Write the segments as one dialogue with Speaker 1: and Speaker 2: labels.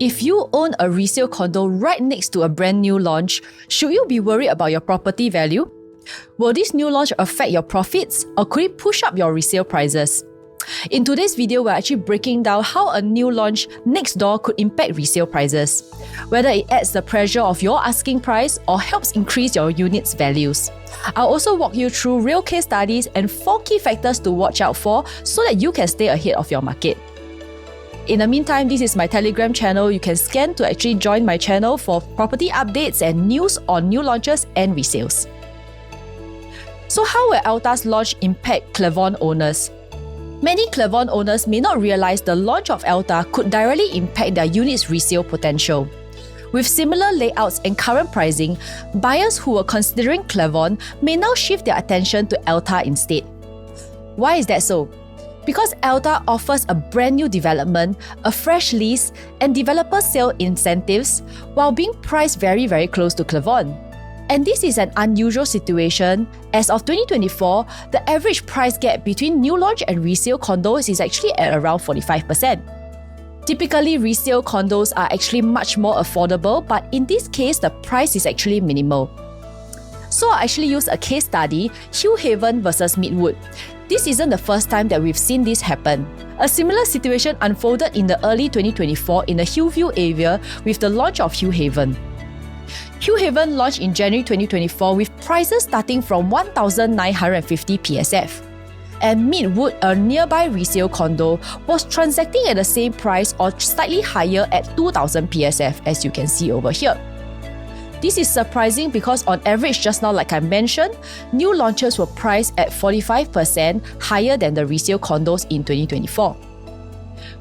Speaker 1: If you own a resale condo right next to a brand new launch, should you be worried about your property value? Will this new launch affect your profits, or could it push up your resale prices? In today's video, we're actually breaking down how a new launch next door could impact resale prices, whether it adds the pressure of your asking price or helps increase your unit's values. I'll also walk you through real case studies and 4 key factors to watch out for so that you can stay ahead of your market. In the meantime, this is my Telegram channel. You can scan to actually join my channel for property updates and news on new launches and resales. So how will Elta's launch impact Clavon owners? Many Clavon owners may not realize the launch of Elta could directly impact their unit's resale potential. With similar layouts and current pricing, buyers who were considering Clavon may now shift their attention to Elta instead. Why is that so? Because Elta offers a brand new development, a fresh lease, and developer sale incentives while being priced very, very close to Clavon. And this is an unusual situation. As of 2024, the average price gap between new launch and resale condos is actually at around 45%. Typically, resale condos are actually much more affordable, but in this case, the price is actually minimal. So I actually used a case study, Hillhaven versus Midwood. This isn't the first time that we've seen this happen. A similar situation unfolded in the early 2024 in the Hillview area with the launch of Hillhaven. Hillhaven launched in January 2024 with prices starting from 1,950 PSF. And Midwood, a nearby resale condo, was transacting at the same price or slightly higher at 2,000 PSF, as you can see over here. This is surprising because on average, just now like I mentioned, new launches were priced at 45% higher than the resale condos in 2024.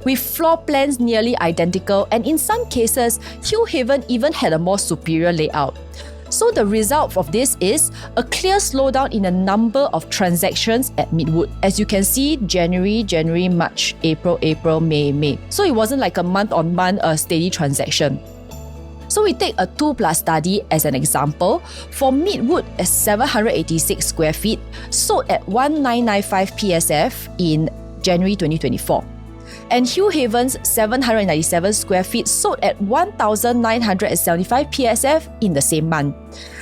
Speaker 1: With floor plans nearly identical, and in some cases, Hillhaven even had a more superior layout. So the result of this is a clear slowdown in the number of transactions at Midwood. As you can see, January, March, April, May. So it wasn't like a month-on-month steady transaction. So we take a 2+ study as an example. For Midwood, a 786 square feet sold at 1995 PSF in January 2024. And Hillhaven's 797 square feet sold at 1,975 PSF in the same month.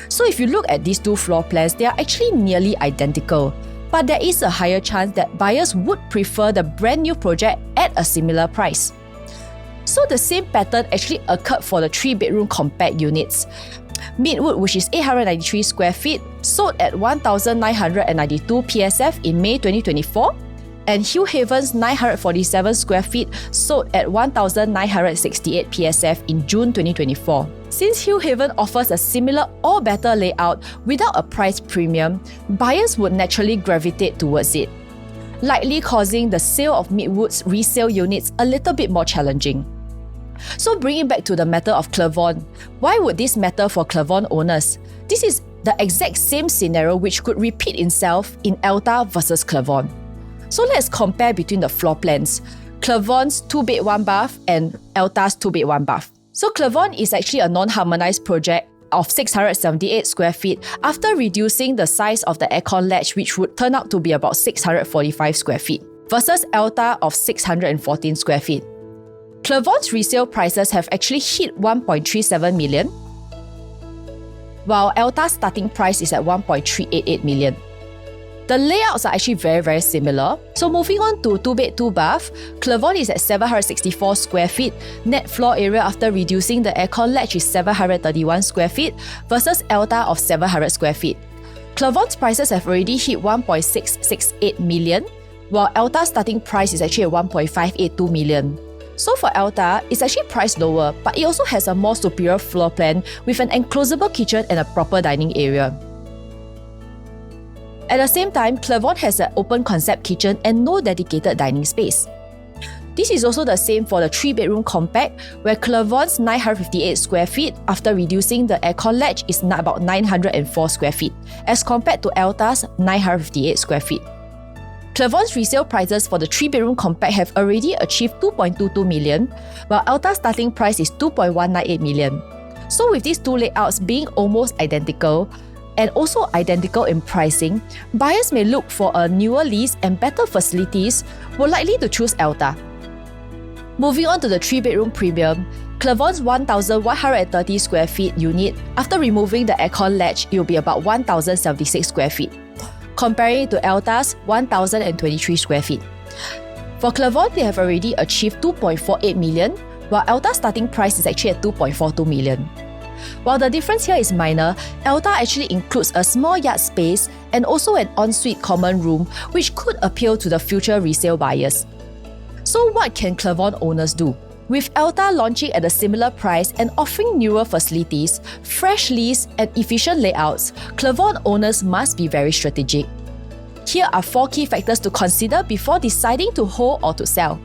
Speaker 1: So if you look at these two floor plans, they are actually nearly identical. But there is a higher chance that buyers would prefer the brand new project at a similar price. So the same pattern actually occurred for the 3-bedroom compact units. Midwood, which is 893 square feet, sold at 1,992 PSF in May 2024, and Hillhaven's 947 square feet sold at 1,968 PSF in June 2024. Since Hillhaven offers a similar or better layout without a price premium, buyers would naturally gravitate towards it, likely causing the sale of Midwood's resale units a little bit more challenging. So bringing back to the matter of Clavon, why would this matter for Clavon owners? This is the exact same scenario which could repeat itself in Elta versus Clavon. So let's compare between the floor plans, Clavon's 2-bed 1-bath and Elta's 2-bed 1-bath. So Clavon is actually a non-harmonized project of 678 square feet after reducing the size of the aircon latch, which would turn out to be about 645 square feet, versus Elta of 614 square feet. Clavon's resale prices have actually hit 1.37 million, while Elta's starting price is at 1.388 million. The layouts are actually very, very similar. So moving on to 2-bed 2-bath, Clavon is at 764 square feet. Net floor area after reducing the aircon latch is 731 square feet versus Elta of 700 square feet. Clavon's prices have already hit 1.668 million, while Elta's starting price is actually at 1.582 million. So for Elta, it's actually priced lower, but it also has a more superior floor plan with an enclosable kitchen and a proper dining area. At the same time, Clavon has an open concept kitchen and no dedicated dining space. This is also the same for the 3-bedroom compact, where Clavon's 958 square feet after reducing the aircon latch is about 904 square feet, as compared to Elta's 958 square feet. Clavon's resale prices for the 3-bedroom compact have already achieved 2.22 million, while Elta's starting price is 2.198 million. So with these two layouts being almost identical, and also identical in pricing, buyers may look for a newer lease and better facilities, more likely to choose Elta. Moving on to the 3-bedroom premium, Clavon's 1,130 square feet unit, after removing the aircon latch, it will be about 1,076 square feet, comparing it to Elta's 1,023 square feet. For Clavon, they have already achieved 2.48 million, while Elta's starting price is actually at 2.42 million. While the difference here is minor, Elta actually includes a small yard space and also an ensuite common room, which could appeal to the future resale buyers. So what can Clavon owners do? With Elta launching at a similar price and offering newer facilities, fresh lease and efficient layouts, Clavon owners must be very strategic. Here are 4 key factors to consider before deciding to hold or to sell.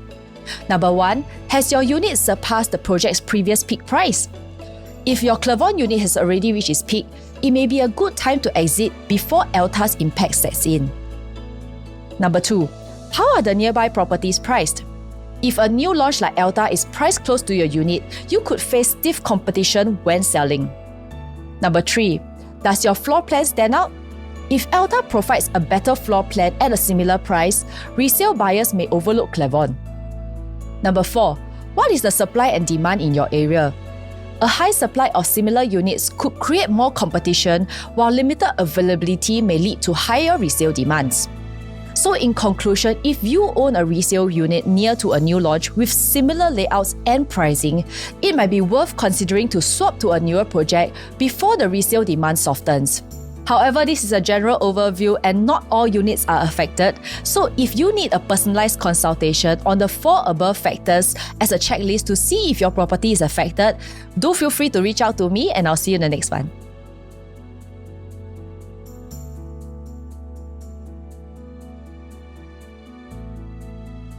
Speaker 1: Number 1, has your unit surpassed the project's previous peak price? If your Clavon unit has already reached its peak, it may be a good time to exit before Elta's impact sets in. Number 2, how are the nearby properties priced? If a new launch like Elta is priced close to your unit, you could face stiff competition when selling. Number 3, does your floor plan stand out? If Elta provides a better floor plan at a similar price, resale buyers may overlook Clavon. Number 4, what is the supply and demand in your area? A high supply of similar units could create more competition, while limited availability may lead to higher resale demands. So in conclusion, if you own a resale unit near to a new launch with similar layouts and pricing, it might be worth considering to swap to a newer project before the resale demand softens. However, this is a general overview and not all units are affected, so if you need a personalized consultation on the 4 above factors as a checklist to see if your property is affected, do feel free to reach out to me and I'll see you in the next one.